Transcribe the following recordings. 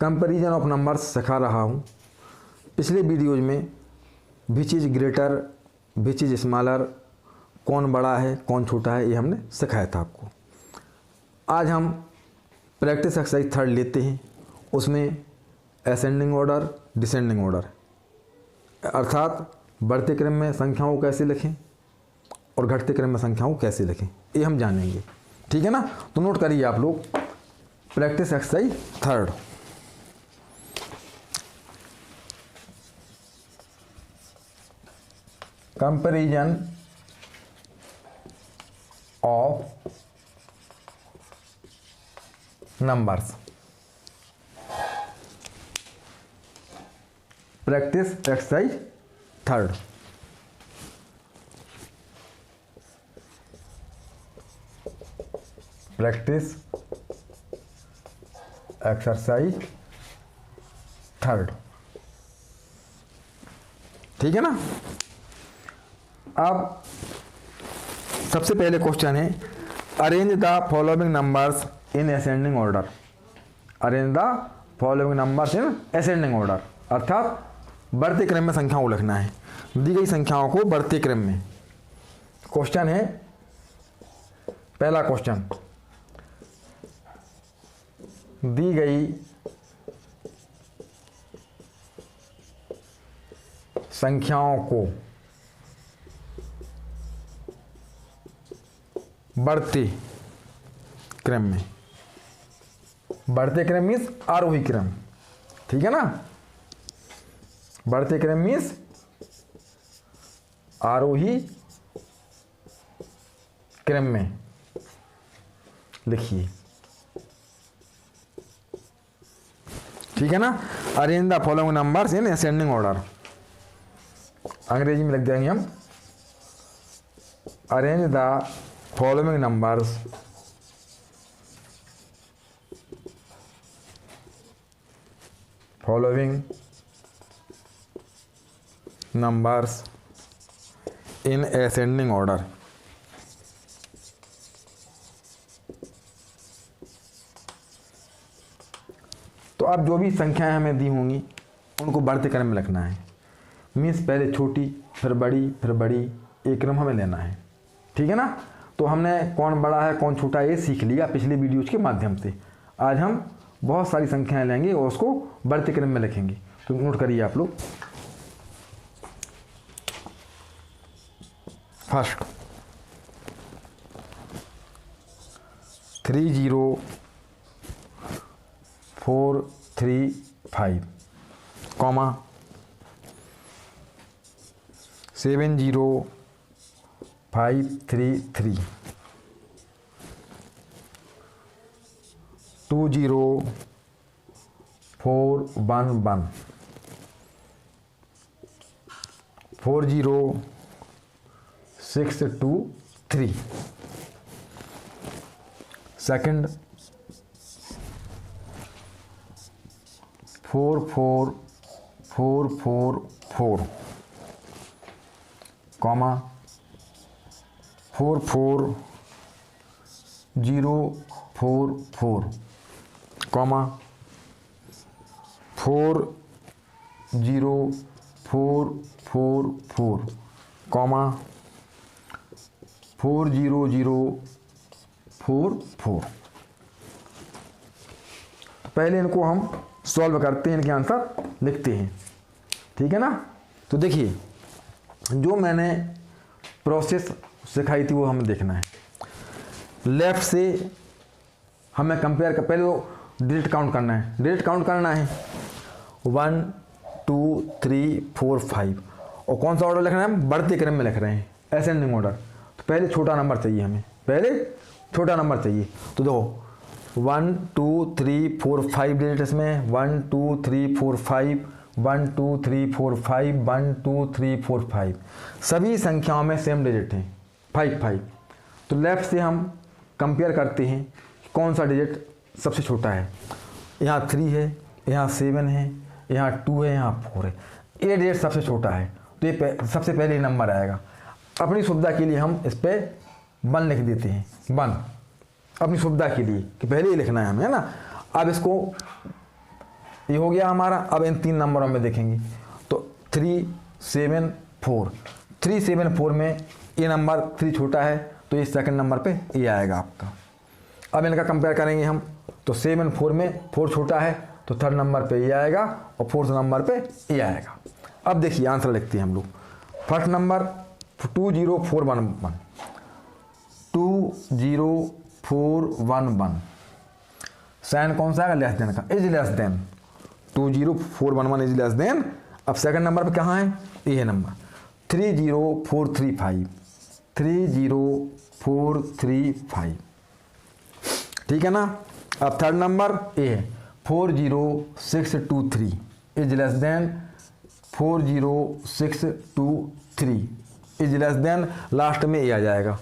Comparison of numbers सिखा रहा हूँ। पिछले वीडियोज में which is greater, which is smaller, कौन बड़ा है कौन छोटा है, ये हमने सिखाया था आपको। आज हम प्रैक्टिस एक्सरसाइज 3 लेते हैं। उसमें असेंडिंग ऑर्डर, डिसेंडिंग ऑर्डर, अर्थात बढ़ते क्रम में संख्याओं को कैसे लिखें और घटते क्रम में संख्याओं को कैसे लिखें, ये हम जानेंगे। ठीक है ना। तो नोट करिए आप लोग practice exercise 3। Comparison of numbers, practice exercise 3। Practice exercise 3। ठीक है ना। अब सबसे पहले क्वेश्चन है arrange the following numbers in ascending order. Arrange the following numbers in ascending order, अर्थात बढ़ते क्रम में संख्याओं को लिखना है। दी गई संख्याओं को बढ़ते क्रम में। क्वेश्चन है, पहला क्वेश्चन, दी गई संख्याओं को बढ़ते क्रम में, बढ़ते क्रम मीन्स आरोही क्रम, ठीक है ना। बढ़ते क्रम मीन्स आरोही क्रम में लिखिए, ठीक है ना। Arrange the following numbers in ascending order, अंग्रेजी में लिख देंगे हम arrange the following numbers in ascending order. तो अब जो भी संख्याएं हमें दी होंगी उनको बढ़ते क्रम में लिखना है। मीन्स पहले छोटी फिर बड़ी, एक क्रम हमें लेना है, ठीक है ना। तो हमने कौन बड़ा है कौन छोटा है ये सीख लिया पिछले वीडियोज के माध्यम से। आज हम बहुत सारी संख्याएं लेंगे और उसको बढ़ते क्रम में लिखेंगे। तो नोट करिए आप लोग। First 30435, comma 70533, 20411, 40623, second 44444, comma 44044, comma 40444, comma 40044। पहले इनको हम सॉल्व करते हैं, इनके आंसर लिखते हैं, ठीक है ना। तो देखिए जो मैंने प्रोसेस सिखाई थी वो हमें देखना है। लेफ्ट से हमें कंपेयर कर, पहले वो डिजिट काउंट करना है। डिजिट काउंट करना है 1 2 3 4 5, और कौन सा ऑर्डर लिख रहे हैं हम, बढ़ते क्रम में लिख रहे हैं, असेंडिंग ऑर्डर। तो पहले छोटा नंबर चाहिए हमें, पहले छोटा नंबर चाहिए। तो देखो 1 2 3 4 5 डिजिट इसमें, 1 2 3 4 5, 1 2 3 4 5, 1 2 3 4 5, सभी संख्याओं में सेम डिजिट हैं 5 5। तो लेफ्ट से हम कंपेयर करते हैं कौन सा डिजिट सबसे छोटा है। यहाँ 3 है, यहाँ 7 है, यहाँ 2 है, यहाँ 4 है। ये डिजिट सबसे छोटा है, तो ये सबसे पहले नंबर आएगा। अपनी सुविधा के लिए हम इस पर 1 लिख देते हैं, 1 अपनी सुविधा के लिए कि पहले ही लिखना है हमें, है ना। अब इसको ये हो गया हमारा। अब इन 3 नंबरों में देखेंगे तो 3 7 4, 3 7 4 में ये नंबर 3 छोटा है तो ये सेकंड नंबर पे ये आएगा आपका। अब इनका कंपेयर करेंगे हम तो 7 4 में 4 छोटा है तो थर्ड नंबर पे ये आएगा और फोर्थ नंबर पे ये आएगा। अब देखिए आंसर लिखते हैं हम लोग। फर्स्ट नंबर 20411, 20411, साइन कौन सा आएगा? लेस देन का, is less than 20411 is less than. अब सेकंड नंबर पे कहाँ है? ये है नंबर 30435, 30435, ठीक है ना। अब थर्ड नंबर ये है 40623 is less than 40623 is less than, last में ये आ जाएगा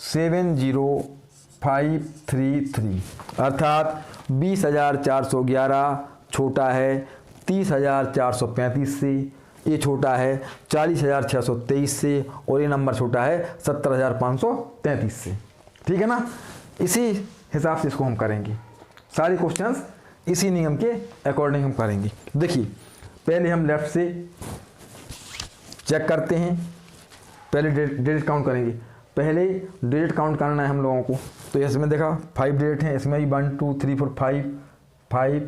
70533, अर्थात 20,411 छोटा है 30,435 से, ये छोटा है 40,623 से, और ये नंबर छोटा है 70,533 से, ठीक है ना। इसी हिसाब से इसको हम करेंगे, सारे क्वेश्चंस इसी नियम के अकॉर्डिंग हम करेंगे। देखिए पहले हम लेफ्ट से चेक करते हैं, पहले डिजिट काउंट करेंगे। पहले डिजिट काउंट करना है हम लोगों को, तो इसमें देखा 5 डिजिट हैं, इसमें भी 1 2 3 4 5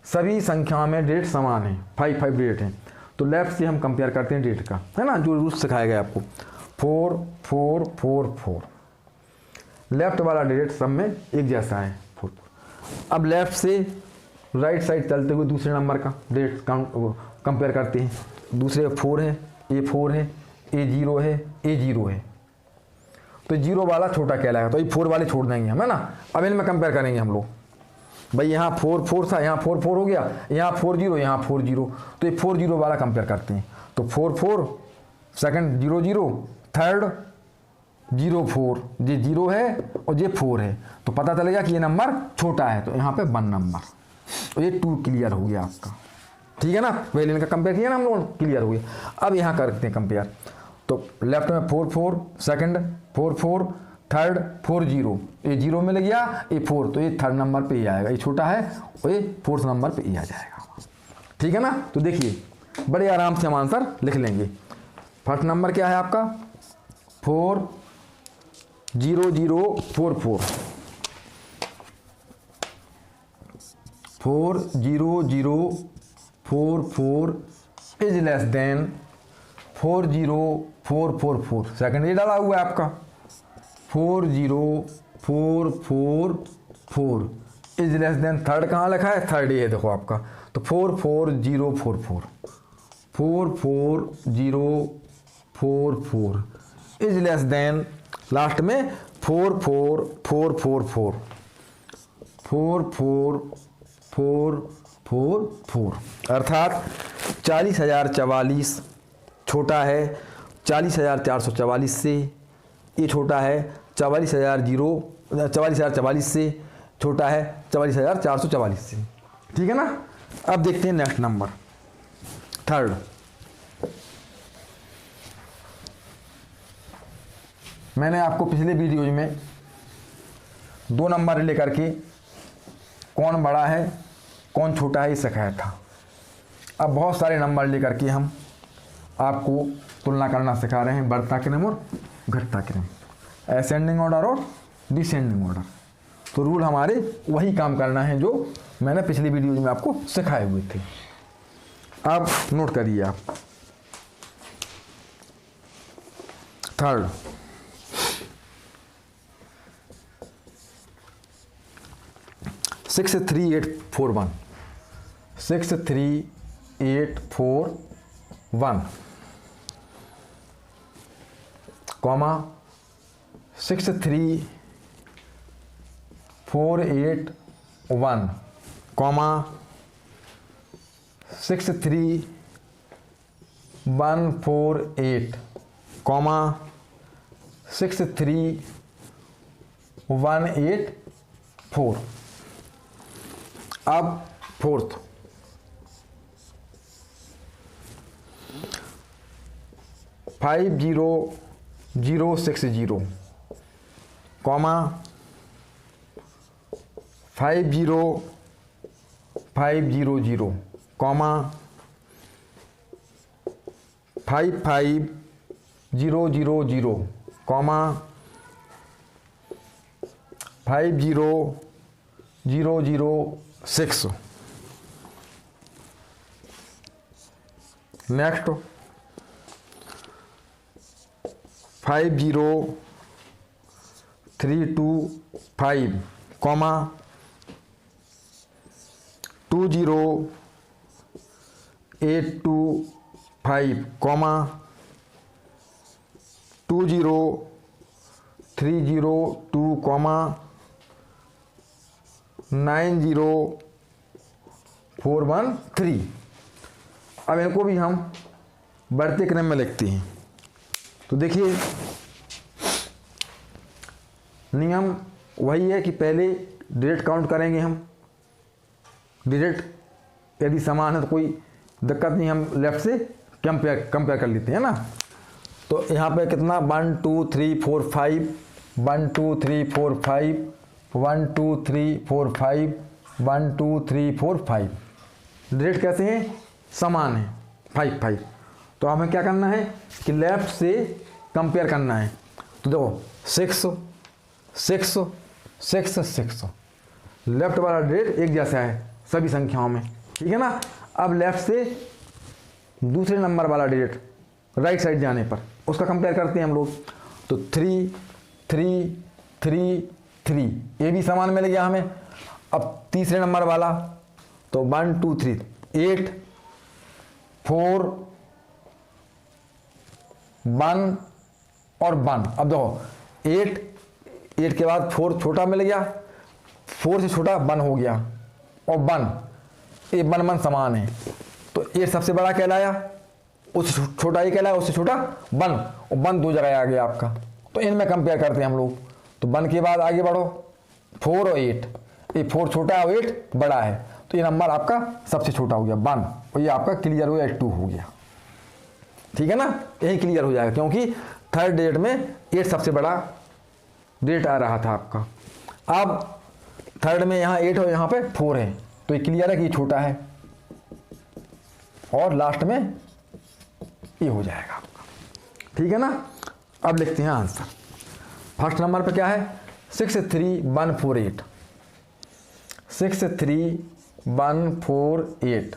सभी संख्याओं में डिजिट समान है, 5 डिजिट हैं। तो लेफ्ट से हम कंपेयर करते हैं डिजिट का, है ना, जो रूल सिखाया गया आपको। 4 4 4 4, लेफ्ट वाला डिजिट सब में एक जैसा है 4। अब लेफ्ट से राइट साइड चलते हुए दूसरे नंबर का डिजिट काउंट कंपेयर करते हैं। दूसरे 4 है, ये 4 है, ये 0 है, ये 0 है, तो 0 वाला छोटा कहलाएगा, तो ये 4 वाले छोड़ देंगे हम, है ना। अब इनमें कंपेयर करेंगे हम लोग। भाई यहाँ 4 4 था, यहाँ 4 4 हो गया, यहाँ 4 0, यहाँ 4 0, तो ये 4 0 वाला कंपेयर करते हैं। तो 4 4, सेकंड 0 0, थर्ड 0 4, ये 0 है और ये 4 है, तो पता चलेगा कि ये नंबर छोटा है, तो यहाँ पे 1 नंबर, तो ये 2 क्लियर हो गया आपका, ठीक है ना। पहले इनका कंपेयर किया ना हम लोग, क्लियर हो गया। अब यहाँ करते हैं कंपेयर, तो लेफ्ट में 4 4, सेकंड 4 4, थर्ड 4 0, ये 0 में लग गया, ये 4, तो ये थर्ड नंबर पे ही आएगा, ये छोटा है और ये फोर्थ नंबर पे ही आ जाएगा, ठीक है ना। तो देखिए बड़े आराम से हम आंसर लिख लेंगे। फर्स्ट नंबर क्या है आपका? 4 0 0 4 4, 4 0 0 4 4 इज लेस देन 4 0 4 4 4, सेकंड ये डाला हुआ है आपका 4 0 4 4 4 इज लेस देन, थर्ड कहाँ लिखा है? थर्ड ये देखो आपका, तो 4 4 0 4 4, 4 4 0 4 4 इज लेस देन, लास्ट में 4 4 4 4 4, 4 4 4 4 4, अर्थात 40,044 छोटा है 40,444 से, ये छोटा है 44,044 से, छोटा है 44,444 से, ठीक है ना। अब देखते हैं नेक्स्ट नंबर, थर्ड। मैंने आपको पिछले वीडियो में 2 नंबर लेकर के कौन बड़ा है कौन छोटा है ये सिखाया था। अब बहुत सारे नंबर लेकर के हम आपको तुलना करना सिखा रहे हैं, बढ़ता क्रम और घटता क्रम, असेंडिंग ऑर्डर और डिसेंडिंग ऑर्डर। तो रूल हमारे वही काम करना है जो मैंने पिछली वीडियो में आपको सिखाए हुए थे। अब नोट करिए आप, थर्ड 63841, 63841, कॉमा 63481, कॉमा 63148, कॉमा 63184। अब fourth 50060, comma 50184, 500 comma 55000 comma 50006। Next 50325 comma 20825 comma 20302 comma 90413। अब इनको भी हम बढ़ते क्रम में लिखते हैं। तो देखिए नियम वही है कि पहले डिजिट काउंट करेंगे हम। डिजिट यदि समान है तो कोई दिक्कत नहीं, हम लेफ्ट से कंपेयर कर लेते हैं ना। तो यहाँ पे कितना 1 2 3 4 5 1 2 3 4 5 1 2 3 4 5 1 2 3 4 5। डिजिट कैसे हैं? समान है 5 5। तो हमें क्या करना है कि लेफ्ट से कंपेयर करना है। तो देखो 6 6 6 6, लेफ्ट वाला डिजिट एक जैसा है सभी संख्याओं में, ठीक है ना। अब लेफ्ट से दूसरे नंबर वाला डिजिट राइट साइड जाने पर उसका कंपेयर करते हैं हम लोग। तो 3 3 3 3, ये भी समान मिल गया हमें। अब तीसरे नंबर वाला तो 1 2 3 8 4 1 और 1। अब देखो 8 के बाद 4 छोटा मिल गया, 4 से छोटा 1 हो गया, और 1 ये 1 1 समान है। तो 8 सबसे बड़ा कहलाया, उससे छोटा ही कहलाया, उससे छोटा 1, और 1 दो जगह आ गया आपका। तो इनमें कंपेयर करते हैं हम लोग। तो 1 के बाद आगे बढ़ो 4 और 8, ये 4 छोटा है और 8 बड़ा है, तो ये नंबर आपका सबसे छोटा हो गया 1, और ये आपका क्लियर हो गया 2 हो गया, ठीक है ना। यही क्लियर हो जाएगा क्योंकि थर्ड डिजिट में 8 सबसे बड़ा डिजिट आ रहा था आपका। अब थर्ड में यहाँ 8 और यहाँ पे 4 है, तो ये क्लियर है कि ये छोटा है, और लास्ट में ये हो जाएगा आपका, ठीक है ना। अब लिखते हैं आंसर। फर्स्ट नंबर पे क्या है 63148, 63148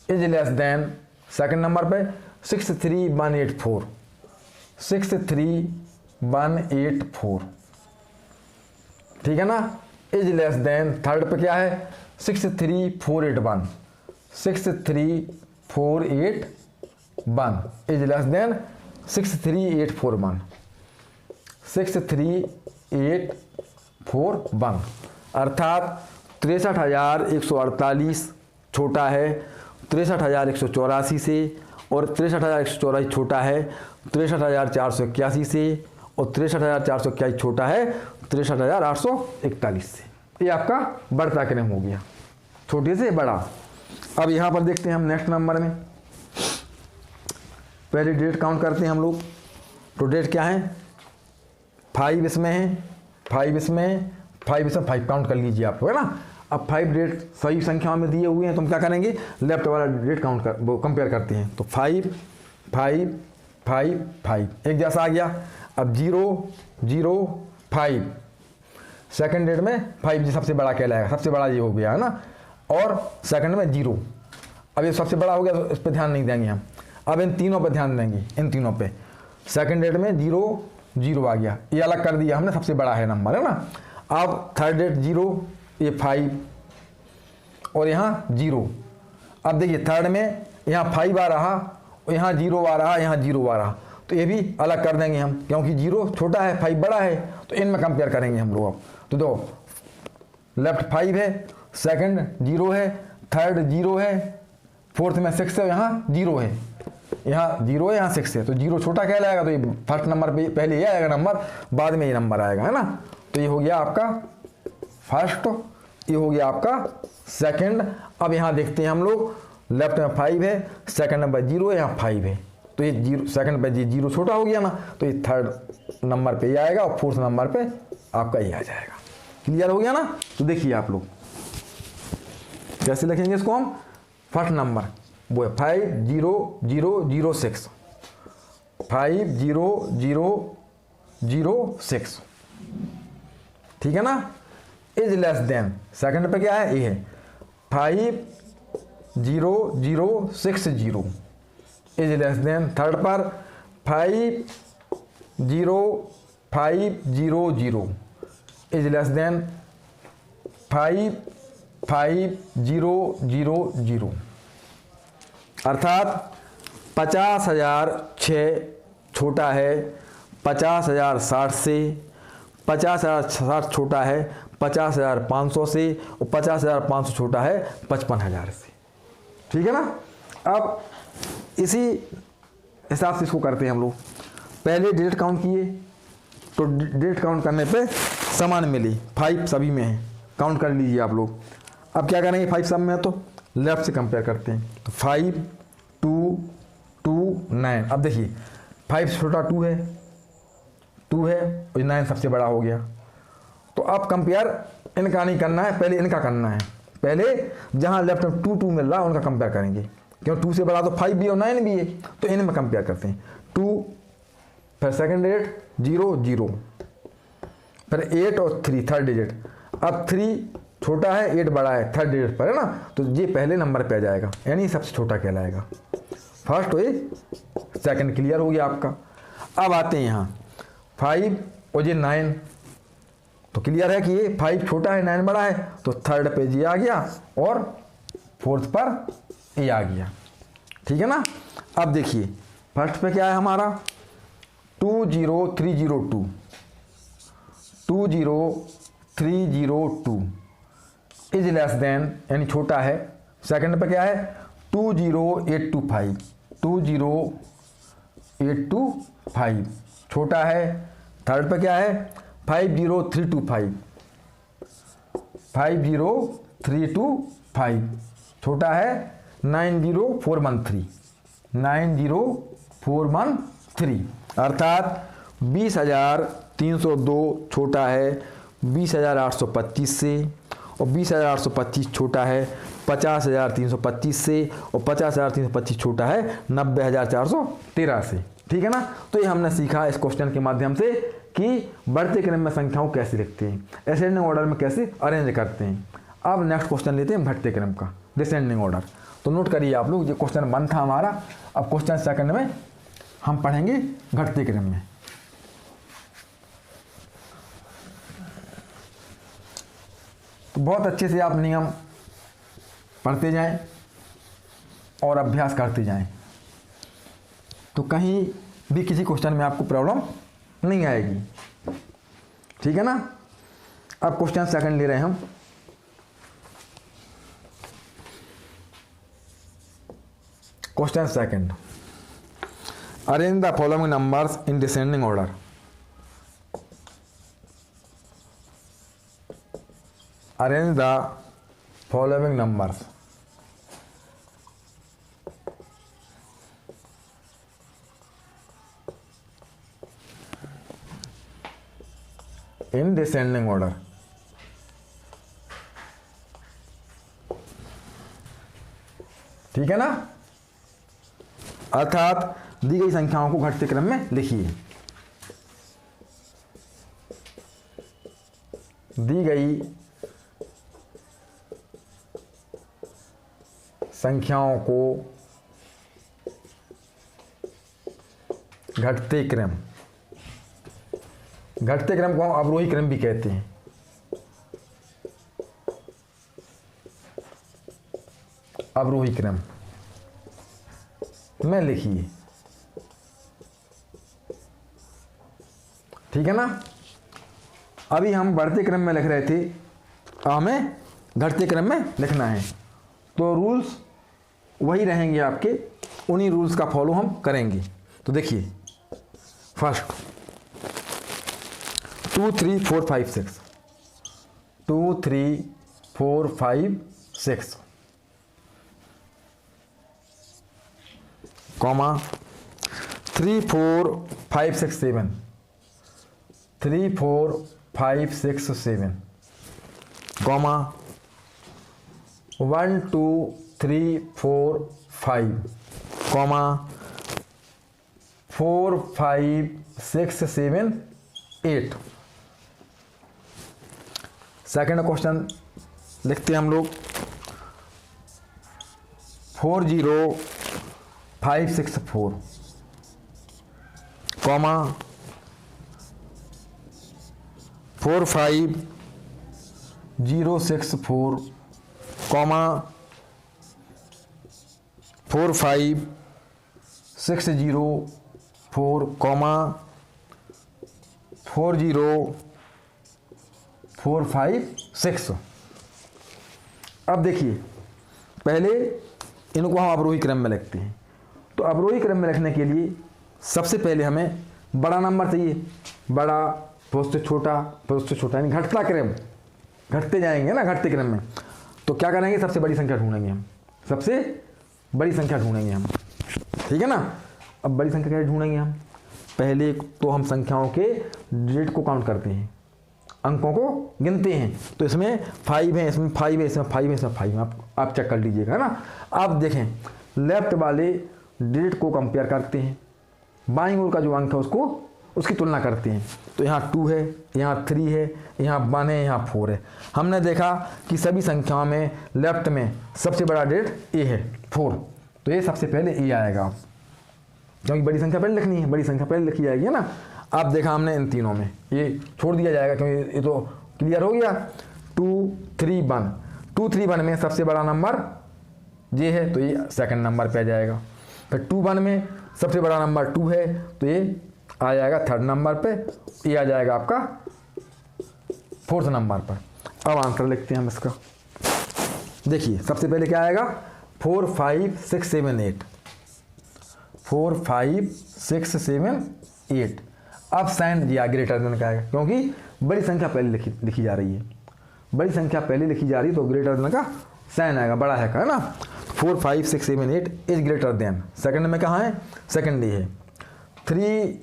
is less than. Second number पे 63184, 63184, ठीक है ना, इज लेस देन। थर्ड पे क्या है 63481, 63481 इज लेस देन 63841, 63841, अर्थात 63,148 छोटा है 63,184 से, और 63,184 छोटा है 63,481 से, और 63,481 छोटा है 63,841 से। ये आपका बढ़ता क्रम हो गया, छोटे से बड़ा। अब यहाँ पर देखते हैं हम नेक्स्ट नंबर में, पहले डेट काउंट करते हैं हम लोग। तो डेट क्या है 5 इसमें है, 5 इसमें 5 काउंट कर लीजिए आप, है ना। अब 5 डेट सही संख्याओं में दिए हुए हैं, तो हम क्या करेंगे लेफ्ट वाला डेट काउंट कर वो कंपेयर करते हैं। तो 5 5 5 5 एक जैसा आ गया। अब 0 0 5, सेकंड डेट में 5 जी सबसे बड़ा कहलाएगा, सबसे बड़ा ये हो गया है ना। और सेकंड में 0, अब ये सबसे बड़ा हो गया तो इस पर ध्यान नहीं देंगे हम। अब इन तीनों पर ध्यान देंगे, इन तीनों पे। सेकंड डेट में 0 0 आ गया, ये अलग कर दिया हमने, सबसे बड़ा है नंबर, है ना। अब थर्ड डेट 0, ये 5, और यहाँ 0। अब देखिए थर्ड में यहाँ 5 आ रहा, और यहाँ 0 आ रहा, यहाँ 0 आ रहा, तो ये भी अलग कर देंगे हम, क्योंकि 0 छोटा है 5 बड़ा है, तो इनमें कंपेयर करेंगे हम लोग। अब तो दो लेफ्ट 5 है, सेकंड 0 है, थर्ड 0 है, फोर्थ में 6 है, यहाँ 0 है, यहाँ 0 है, यहाँ 6 है, तो 0 छोटा कहलाएगा, तो ये फर्स्ट नंबर पे पहले ये आएगा नंबर, बाद में ये नंबर आएगा, है ना। तो ये हो गया आपका फर्स्ट, ये हो गया आपका सेकंड। अब यहाँ देखते हैं हम लोग, लेफ्ट में 5 है, सेकंड नंबर 0 है, यहाँ 5 है, तो ये 0 सेकंड पे 0 छोटा हो गया ना, तो ये थर्ड नंबर पे ये आएगा, और फोर्थ नंबर पे आपका ये आ जाएगा। क्लियर हो गया ना। तो देखिए आप लोग कैसे लिखेंगे इसको हम? फर्स्ट नंबर वो है 50006, 50006, ठीक है ना, इज लेस देन, सेकंड पे क्या है, ये है 50060 इज लेस देन, थर्ड पर 50500 इज लेस देन 55000, अर्थात 50,006 छोटा है 50,060 से, 50,060 छोटा है 50,500 से, और 50,500 छोटा है 55,000 से, ठीक है ना। अब इसी हिसाब से इसको करते हैं हम लोग। पहले डिजिट काउंट किए तो डिजिट काउंट करने पे समान मिली, 5 सभी में है, काउंट कर लीजिए आप लोग। अब क्या करेंगे, 5 सब में है तो लेफ्ट से कंपेयर करते हैं, तो 5 2 2 9। अब देखिए 5 से छोटा 2 है और 9 सबसे बड़ा हो गया। तो अब कंपेयर इनका नहीं करना है, पहले इनका करना है। पहले जहाँ लेफ्ट में 2 2 मिल रहा है उनका कंपेयर करेंगे, क्यों 2 से बड़ा तो 5 भी और 9 भी है, तो इनमें कंपेयर करते हैं। 2 फिर सेकंड डिजिट 0 0, फिर 8 और 3 थर्ड डिजिट। अब 3 छोटा है 8 बड़ा है, थर्ड डिजिट पर है ना, तो ये पहले नंबर पे आ जाएगा, यानी सबसे छोटा कहलाएगा। फर्स्ट हो सेकंड क्लियर हो गया आपका। अब आते हैं यहाँ 5 और ये 9, तो क्लियर है कि ये 5 छोटा है 9 बड़ा है, तो थर्ड पे जी आ गया और फोर्थ पर ए आ गया, ठीक है ना। अब देखिए फर्स्ट पे क्या है हमारा 20302, 20302 इज लेस देन, यानी छोटा है। सेकंड पे क्या है 20825, 20825 छोटा है। थर्ड पे क्या है 50325, 50325 छोटा है। 90413, 90413 अर्थात 20,302 छोटा है 20,825 से, और 20,825 छोटा है 50,325 से, और 50,325 छोटा है 90,413 से, ठीक है ना। तो ये हमने सीखा इस क्वेश्चन के माध्यम से कि बढ़ते क्रम में संख्याओं कैसे लिखते हैं, असेंडिंग ऑर्डर में कैसे अरेंज करते हैं। अब नेक्स्ट क्वेश्चन लेते हैं घटते क्रम का, डिसेंडिंग ऑर्डर। तो नोट करिए आप लोग, ये क्वेश्चन 1 था हमारा। अब क्वेश्चन सेकंड में हम पढ़ेंगे घटते क्रम में। तो बहुत अच्छे से आप नियम पढ़ते जाएं और अभ्यास करते जाएं, तो कहीं भी किसी क्वेश्चन में आपको प्रॉब्लम नहीं आएगी, ठीक है ना। अब क्वेश्चन सेकंड ले रहे हैं हम। Question second, arrange the following numbers in descending order. Arrange the following numbers in descending order. ठीक है ना, अर्थात दी गई संख्याओं को घटते क्रम में लिखिए। दी गई संख्याओं को घटते क्रम, घटते क्रम को हम अवरोही क्रम भी कहते हैं। अवरोही क्रम में लिखिए, ठीक है ना। अभी हम बढ़ते क्रम में लिख रहे थे, हमें घटते क्रम में लिखना है, तो रूल्स वही रहेंगे आपके, उन्हीं रूल्स का फॉलो हम करेंगे। तो देखिए first 2 3 4 5 6, 2 3 4 5 6 comma 3 4 5 6 7, 3 4 5 6 7 comma 1 2 3 4 5 comma 4 5 6 7 8। Second question लिखते हैं हम लोग 4 0 5 6 4 कॉमा 4 5 0 6 4 कॉमा 4 5 6 0 4 कॉमा 4 0 4 5 6। अब देखिए पहले इनको हम अवरोही क्रम में लिखते हैं। तो अवरोही क्रम में लिखने के लिए सबसे पहले हमें बड़ा नंबर चाहिए, बड़ा फिर उससे छोटा फिर उससे छोटा, यानी घटता क्रम, घटते जाएंगे ना घटते क्रम में। तो क्या करेंगे, सबसे बड़ी संख्या ढूंढेंगे हम, सबसे बड़ी संख्या ढूंढेंगे हम, ठीक है ना। अब बड़ी संख्या कैसे ढूंढेंगे हम, पहले तो हम संख्याओं के डिजिट को काउंट करते हैं, अंकों को गिनते हैं। तो इसमें 5 है, इसमें 5 है, इसमें 5 है, इसमें 5 है, आप चेक कर लीजिएगा, है ना। आप देखें लेफ्ट वाले डिजिट को कंपेयर करते हैं, बाईं ओर का जो अंक है उसकी तुलना करते हैं। तो यहाँ 2 है, यहाँ 3 है, यहाँ 1 है, यहाँ 4 है। हमने देखा कि सभी संख्याओं में लेफ्ट में सबसे बड़ा डिजिट ए है 4, तो ये सबसे पहले ए आएगा, क्योंकि बड़ी संख्या पहले लिखनी है, बड़ी संख्या पहले लिखी जाएगी, है ना। अब देखा हमने इन तीनों में ये छोड़ दिया जाएगा, क्योंकि ये तो क्लियर हो गया। 2 3 1, 2 3 1 में सबसे बड़ा नंबर ये है, तो ये सेकंड नंबर पे आ जाएगा। फिर 2 1 में सबसे बड़ा नंबर 2 है, तो ये आ जाएगा थर्ड नंबर पे, ये आ जाएगा आपका फोर्थ नंबर पर। अब आंसर लिखते हैं हम इसका। देखिए सबसे पहले क्या आएगा, 4 5 6 7 8, 4 5 6 7 8। अब साइन दिया ग्रेटर देन का आएगा, क्योंकि बड़ी संख्या पहले लिखी जा रही है, बड़ी संख्या पहले लिखी जा रही है, तो ग्रेटर देन का साइन आएगा, बड़ा है का, है ना। 4 5 6 7 8 इज ग्रेटर देन, सेकंड में कहाँ है, सेकंड ये है। 3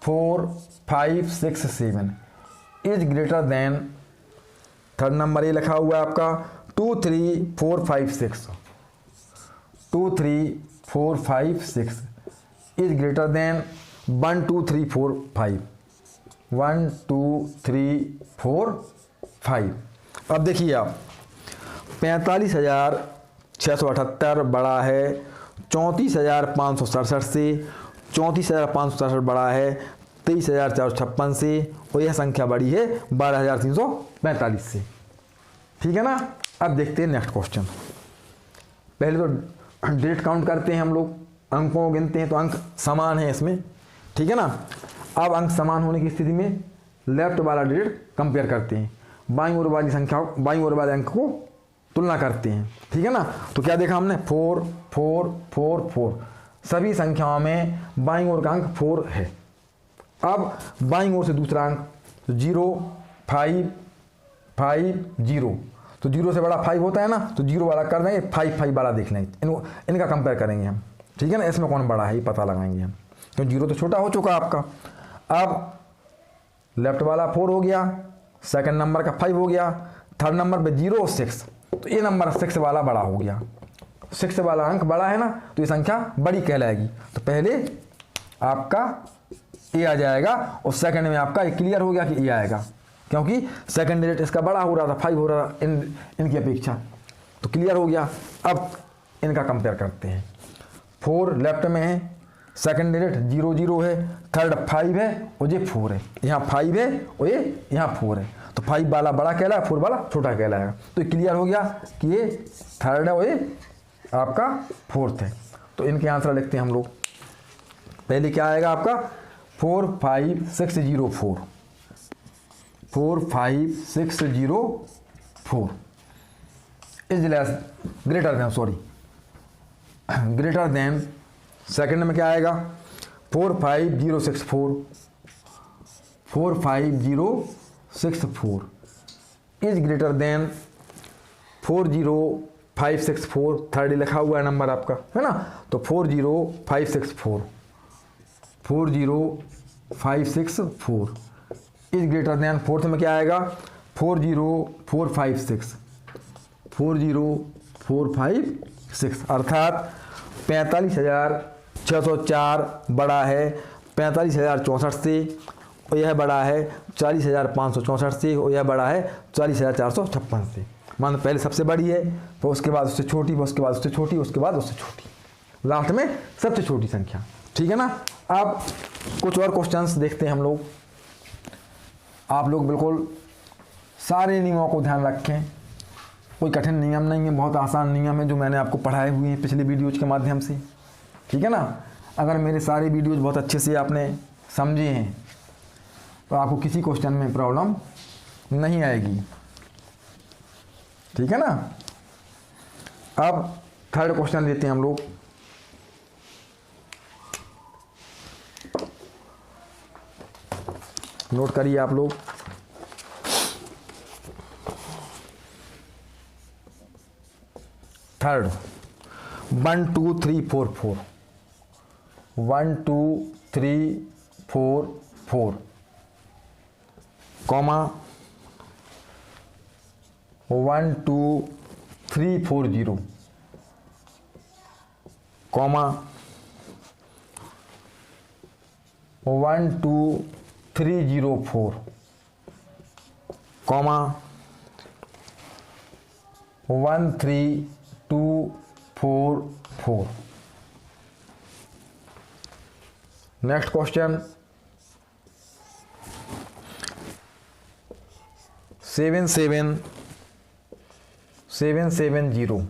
4 5 6 7 is greater than, third number ये लिखा हुआ है आपका 2 3 4 5 6, 2 3 4 5 6 इज ग्रेटर देन 1 2 3 4 5, 1 2 3 4 5। अब देखिए आप 45,678 बड़ा है 34,567 से, 34,567 बड़ा है 23,456 से, और यह संख्या बड़ी है 12,345 से, ठीक है ना। अब देखते हैं नेक्स्ट क्वेश्चन। पहले तो डिजिट काउंट करते हैं हम लोग, अंकों को गिनते हैं, तो अंक समान है इसमें, ठीक है ना। अब अंक समान होने की स्थिति में लेफ्ट वाला डिजिट कंपेयर करते हैं, बाईं ओर वाली संख्या, बाईं ओर वाले अंक को तुलना करते हैं, ठीक है ना। तो क्या देखा हमने, 4 4 4 4, सभी संख्याओं में बाईं ओर का अंक 4 है। अब बाईं ओर से दूसरा अंक 0 5 5 0, तो 0 से बड़ा 5 होता है ना, तो 0 वाला कर देंगे, 5 5 वाला देख लेंगे, इनका कंपेयर करेंगे हम, ठीक है ना। इसमें कौन बड़ा है ये पता लगाएंगे हम, तो 0 तो छोटा हो चुका आपका। अब लेफ्ट वाला 4 हो गया, सेकंड नंबर का 5 हो गया, थर्ड नंबर पे 0 और 6, तो ये नंबर 6 वाला बड़ा हो गया, 6 वाला अंक बड़ा है ना, तो ये संख्या बड़ी कहलाएगी। तो पहले आपका ए आ जाएगा, और सेकंड में आपका ये क्लियर हो गया कि ए आएगा, क्योंकि सेकंड डिजिट इसका बड़ा हो रहा था, 5 हो रहा था इनकी अपेक्षा, तो क्लियर हो गया। अब इनका कंपेयर करते हैं, 4 लेफ्ट में है, सेकंड डिजिट 0 0 है, थर्ड 5 है और ये 4 है, यहाँ 5 है और ये यहाँ 4 है, तो 5 वाला बड़ा कहलाएगा, 4 वाला छोटा कहलाएगा। तो ये क्लियर हो गया कि ये थर्ड है और ये आपका फोर्थ है। तो इनके आंसर लिखते हैं हम लोग। पहले क्या आएगा आपका 4 5 6 0 4, 4 5 6 0 4 is less greater than, sorry greater than, second में क्या आएगा 4 5 0 6 4, 4 5 0 6 4 इज ग्रेटर देन 4 0 5 6 4, थर्ड लिखा हुआ है नंबर आपका, है ना। तो 4 0 5 6 4, 4 0 5 6 4 इज ग्रेटर देन, फोर्थ में क्या आएगा 4 0 4 5 6, 40456 अर्थात 45,604 बड़ा है 45,064 से, और यह बड़ा है 40,564 से, और यह बड़ा है 40,456 से। मान पहले सबसे बड़ी है, फिर उसके बाद उससे छोटी, फिर उसके बाद उससे छोटी, उसके बाद उससे छोटी, लास्ट में सबसे छोटी संख्या। ठीक है ना। अब कुछ और क्वेश्चंस देखते हैं हम लोग। आप लोग बिल्कुल सारे नियमों को ध्यान रखें, कोई कठिन नियम नहीं है, बहुत आसान नियम है जो मैंने आपको पढ़ाए हुए हैं पिछले वीडियोज के माध्यम से। ठीक है ना। अगर मेरे सारे वीडियोज बहुत अच्छे से आपने समझे हैं तो आपको किसी क्वेश्चन में प्रॉब्लम नहीं आएगी। ठीक है ना। अब थर्ड क्वेश्चन लेते हैं हम लोग। नोट करिए आप लोग। Third 1 2 3 4 4 1 2 3 4 4 comma 1 2 3 4 0 comma 1 2 3 0 4 comma 1 3 2 4 4। Next question 7 7 7 7 0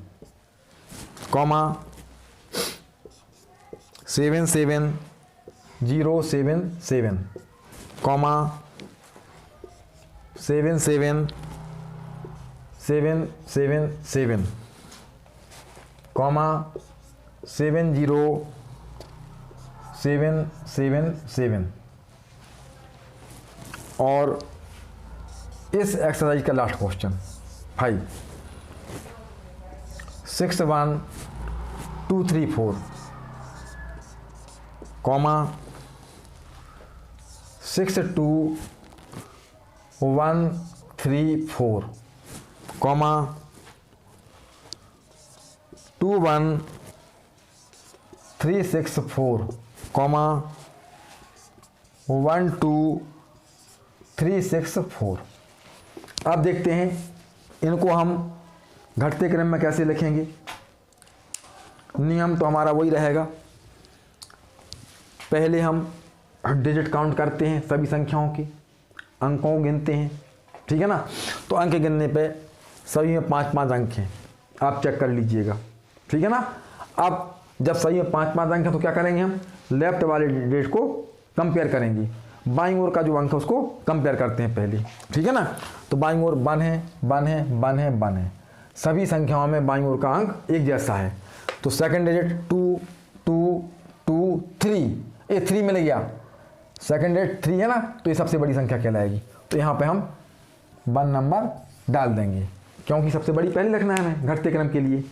comma 7 7 0 7 7 comma 7 7 7 7 7 comma 7 0 7 7 7। और इस एक्सरसाइज का last question 5 6 1 2 3 4 comma 6 2 1 3 4 comma 2 1 3 6 4 comma 1 2 3 6 4। अब देखते हैं इनको हम घटते क्रम में कैसे लिखेंगे। नियम तो हमारा वही रहेगा, पहले हम डिजिट काउंट करते हैं, सभी संख्याओं के अंकों को गिनते हैं। ठीक है ना। तो अंक गिनने पे सभी में 5-5 अंक हैं, आप चेक कर लीजिएगा। ठीक है ना। अब जब सही में 5-5 अंक है तो क्या करेंगे, हम लेफ्ट वाले डिजिट को कंपेयर करेंगे, बाईं ओर का जो अंक है उसको कंपेयर करते हैं पहले। ठीक है ना। तो बाईं ओर 1 है 1 है 1 है 1 है, सभी संख्याओं में बाईं ओर का अंक एक जैसा है। तो सेकंड डिजिट 2 2 2 3, ये 3 मिल गया, सेकंड डिजिट 3 है ना, तो ये सबसे बड़ी संख्या कहलाएगी। तो यहाँ पे हम 1 नंबर डाल देंगे, क्योंकि सबसे बड़ी पहले लिखना है हमें घटते क्रम के लिए।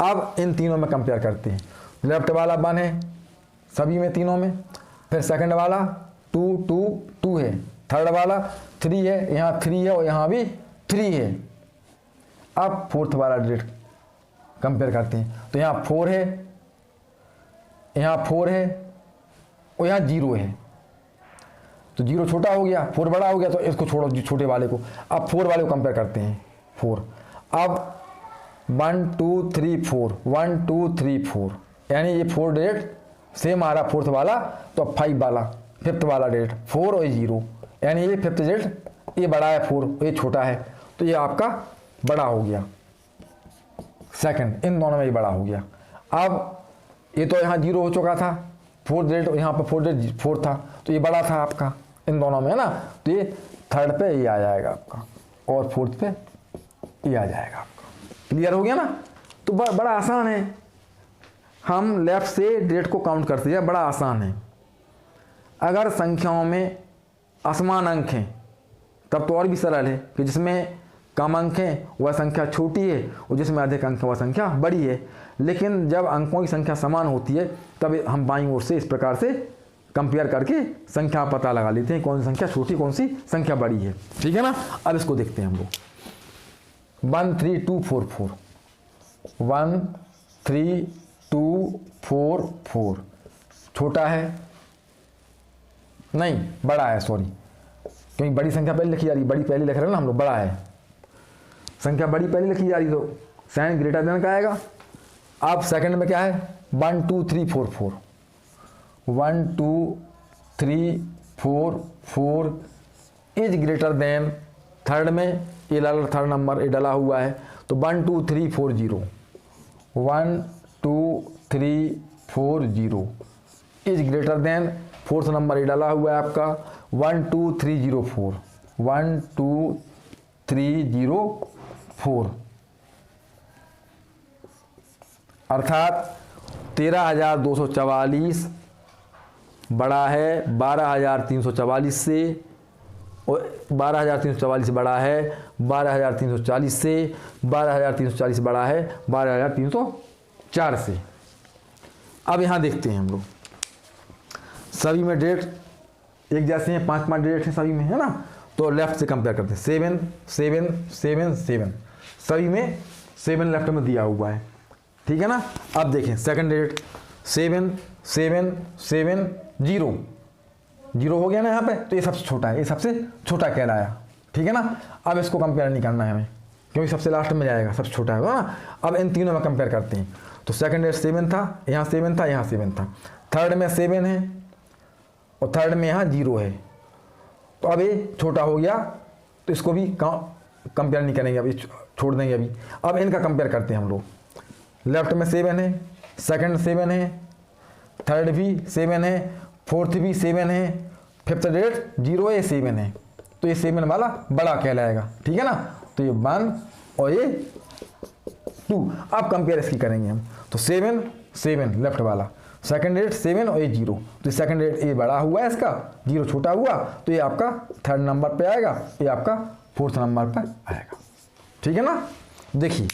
अब इन तीनों में कंपेयर करते हैं। लेफ्ट वाला 1 है सभी में तीनों में, फिर सेकंड वाला 2 2 2 है, थर्ड वाला 3 है, यहाँ 3 है और यहाँ भी 3 है। अब फोर्थ वाला डिजिट कंपेयर करते हैं। तो यहाँ 4 है, यहाँ 4 है और यहाँ 0 है। तो 0 छोटा हो गया, 4 बड़ा हो गया, तो इसको छोड़ो छोटे वाले को। अब 4 वाले को कंपेयर करते हैं 4। अब 1 2 3 4 1 2 3 4, यानी ये 4 डिजिट सेम आ रहा फोर्थ वाला। तो अब 5 वाला फिफ्थ वाला डिजिट 4 और 0, यानी ये फिफ्थ डिजिट ये बड़ा है 4, ये छोटा है, तो ये आपका बड़ा हो गया सेकंड। इन दोनों में ये बड़ा हो गया। अब ये तो यहाँ 0 हो चुका था, 4 डिजिट यहाँ पे 4 डिजिट 4 था, तो ये बड़ा था आपका इन दोनों में, है ना। तो ये थर्ड पे ये आ जाएगा आपका और फोर्थ पे ये आ जाएगा आपका। क्लियर हो गया ना। तो बड़ा आसान है, हम लेफ्ट से डिजिट को काउंट करते हैं, बड़ा आसान है। अगर संख्याओं में असमान अंक हैं तब तो और भी सरल है कि जिसमें कम अंक हैं वह संख्या छोटी है और जिसमें अधिक अंक है वह संख्या बड़ी है। लेकिन जब अंकों की संख्या समान होती है तब हम बाईं ओर से इस प्रकार से कंपेयर करके संख्या पता लगा लेते हैं, कौन सी संख्या छोटी कौन सी संख्या बड़ी है। ठीक है ना। अब इसको देखते हैं हम लोग। 13244 13244 छोटा है नहीं, बड़ा है, सॉरी, क्योंकि बड़ी संख्या पहले लिखी जा रही, बड़ी पहले लिख रहे हैं ना हम लोग, बड़ा है, संख्या बड़ी पहले लिखी जा रही तो साइन ग्रेटर देन का आएगा। अब सेकंड में क्या है 12344 12344 इज ग्रेटर देन, थर्ड में ये डाला, थर्ड नंबर ये डाला हुआ है तो 12340 12340 is greater than, fourth number ये डाला हुआ है आपका 12304 12304 अर्थात 13244 बड़ा है 12344 से, और 12344 बड़ा है 12340 से, 12340 बड़ा है 12304 से। अब यहाँ देखते हैं हम लोग, सभी में डेट एक जैसे हैं, 5 डेट हैं सभी में, है ना, तो लेफ्ट से कंपेयर करते हैं। 7 7 7 7 सभी में 7 लेफ्ट में दिया हुआ है, ठीक है ना। अब देखें सेकंड डेट 7 7 7 0 0 हो गया ना यहाँ पे, तो ये सबसे छोटा है, ये सबसे छोटा कहलाया, ठीक है ना। अब इसको कंपेयर नहीं करना है हमें, क्योंकि सबसे लास्ट में जाएगा, सबसे छोटा है ना। अब इन तीनों में कंपेयर करते हैं, तो सेकंड डेट 7 था, यहाँ 7 था, यहाँ 7 था, थर्ड में 7 है और थर्ड में यहाँ 0 है, तो अब ये छोटा हो गया, तो इसको भी कंपेयर नहीं करेंगे, अभी छोड़ देंगे अभी। अब इनका कंपेयर करते हैं हम लोग, लेफ्ट में 7 है, सेकंड 7 है, थर्ड भी 7 है, फोर्थ भी 7 है, फिफ्थ डेट 0 है, 7 है, तो ये 7 वाला बड़ा कहलाएगा, ठीक है ना। तो ये 1 और ये 2, अब कंपेयर इसकी करेंगे हम, तो 7 7 लेफ्ट वाला, सेकंड डेट 7 और ये 0, तो सेकंड डेट ये बड़ा हुआ है, इसका 0 छोटा हुआ, तो ये आपका थर्ड नंबर पे आएगा, ये आपका फोर्थ नंबर पर आएगा, ठीक है ना। देखिए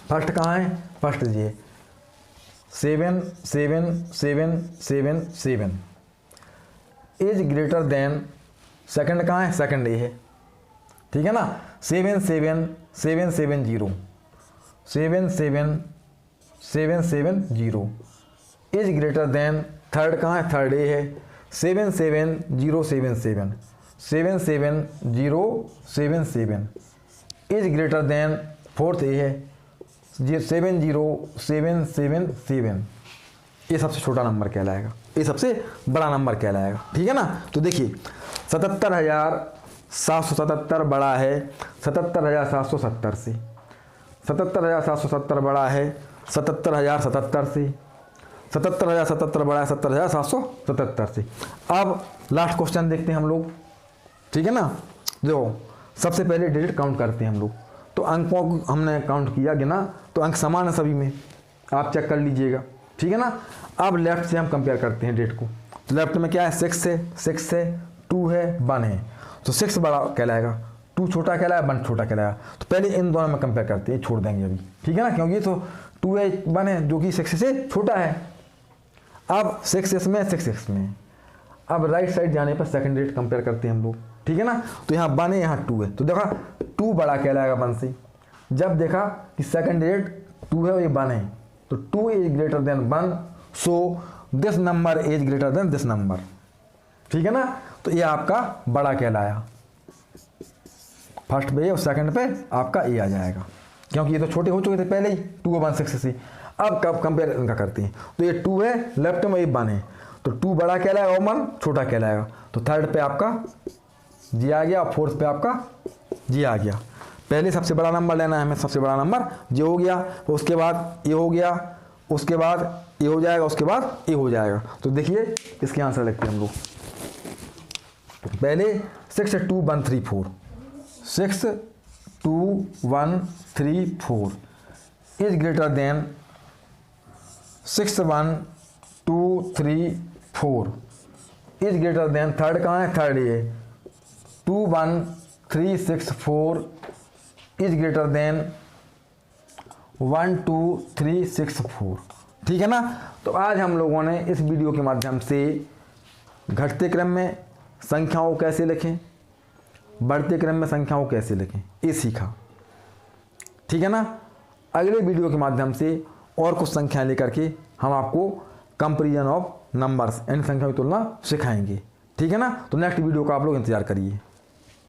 फर्स्ट कहाँ है, फर्स्ट ये 7 7 7 7 7 इज ग्रेटर देन, सेकंड कहाँ है, सेकंड ये है, ठीक है ना। 7 7 7 7 0 7 7 7 7 0 इज ग्रेटर देन, थर्ड कहाँ है, थर्ड ये है, 7 7 0 7 7 7 7 0 7 7 इज ग्रेटर देन, फोर्थ ये है 7 0 7 7 7, ये सबसे छोटा नंबर कहलाएगा, ये सबसे बड़ा नंबर कहलाएगा, ठीक है ना। तो देखिए 77,777 बड़ा है 77,770 से, 77,770 बड़ा है 77,077 से, 77,077 बड़ा है 77,777 से। अब लास्ट क्वेश्चन देखते हैं हम लोग, ठीक है ना। देखो सबसे पहले डिजिट काउंट करते हैं हम लोग, तो अंकों को हमने काउंट किया गिना, तो अंक समान है सभी में, आप चेक कर लीजिएगा, ठीक है ना। अब लेफ्ट से हम कंपेयर करते हैं डेट को, तो लेफ्ट में क्या है 6 है 2 है 1 है, तो 6 बड़ा कहलाएगा, 2 छोटा कहलाया, 1 छोटा कहलाया, तो पहले इन दोनों में कंपेयर करते हैं, छोड़ देंगे अभी, ठीक है ना, क्योंकि ये तो 2 है 1 है जो कि 6 से छोटा है। अब 6 इसमें 6 इसमें, अब राइट साइड जाने पर सेकंड डेट कंपेयर करते हैं हम लोग, ठीक है ना। तो यहाँ 1 है यहाँ 2 है, तो देखा 2 बड़ा कहलाएगा 1 से। जब देखा कि सेकंड डेट 2 है और ये 1 है, तो 2 is greater than 1, so this number is greater than this number, ठीक है ना। तो ये आपका बड़ा कहलाया, फर्स्ट पे और सेकंड पे आपका ए आ जाएगा, क्योंकि ये तो छोटे हो चुके थे पहले ही 2 और 1 6 से। अब कब कंपेयर इनका करते हैं, तो ये 2 है लेफ्ट में, ये 1 है, तो 2 बड़ा कहलाएगा और 1 छोटा कहलाएगा, तो थर्ड पे आपका जी आ गया और फोर्थ पे आपका जी आ गया। पहले सबसे बड़ा नंबर लेना है हमें, सबसे बड़ा नंबर जे हो गया, उसके बाद ये हो गया, उसके बाद ये हो जाएगा, उसके बाद ये हो जाएगा। तो देखिए इसके आंसर लिखते हैं हम लोग, पहले 6 2 1 3 4 6 2 1 3 4 is greater than 6 1 2 3 4 is greater than, third कहाँ है, थर्ड ये 2 1 3 6 4 इज ग्रेटर देन 1 2 3 6 4, ठीक है ना। तो आज हम लोगों ने इस वीडियो के माध्यम से घटते क्रम में संख्याओं को कैसे लिखें बढ़ते क्रम में संख्याओं को कैसे लिखें, ये सीखा। ठीक है ना। अगले वीडियो के माध्यम से और कुछ संख्याएं लेकर के हम आपको कंपेरिजन ऑफ नंबर्स यानी संख्या की तुलना सिखाएंगे। ठीक है ना। तो नेक्स्ट वीडियो का आप लोग इंतजार करिए।